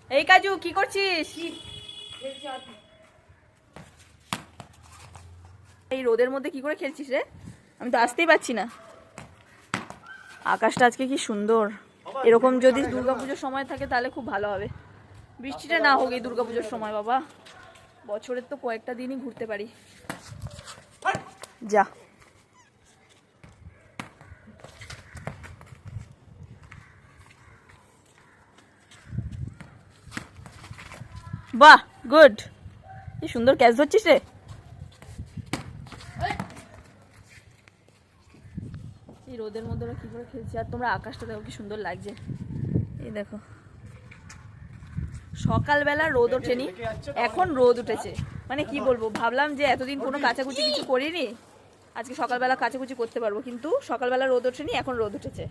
এই কাজু কি করছিস? এই রোদের মধ্যে কি করে খেলছিস রে? আমি তো আসতেই পারছি না। আকাশটা আজকে কি সুন্দর। এরকম যদি দুর্গাপুজোর সময় থাকে তাহলে খুব ভালো হবে। বৃষ্টিটা না হোক এই দুর্গাপুজোর সময় বাবা, বছরের তো কয়েকটা দিনই ঘুরতে পারি। যা বাহ, গুড। কি সুন্দর ক্যাচ ধরছিস রে। এই রোদের মধ্যে ওরা কি করে খেলছে। আর তোমরা আকাশটা দেখো কি সুন্দর লাগছে। এই দেখো সকালবেলা রোদ ওঠেনি, এখন রোদ উঠেছে। মানে কি বলবো, ভাবলাম যে এতদিন কোনো কাচাকুচি কিছু করিনি, আজকে সকালবেলা কাচাকুচি করতে পারবো, কিন্তু সকালবেলা রোদ ওঠেনি, এখন রোদ উঠেছে।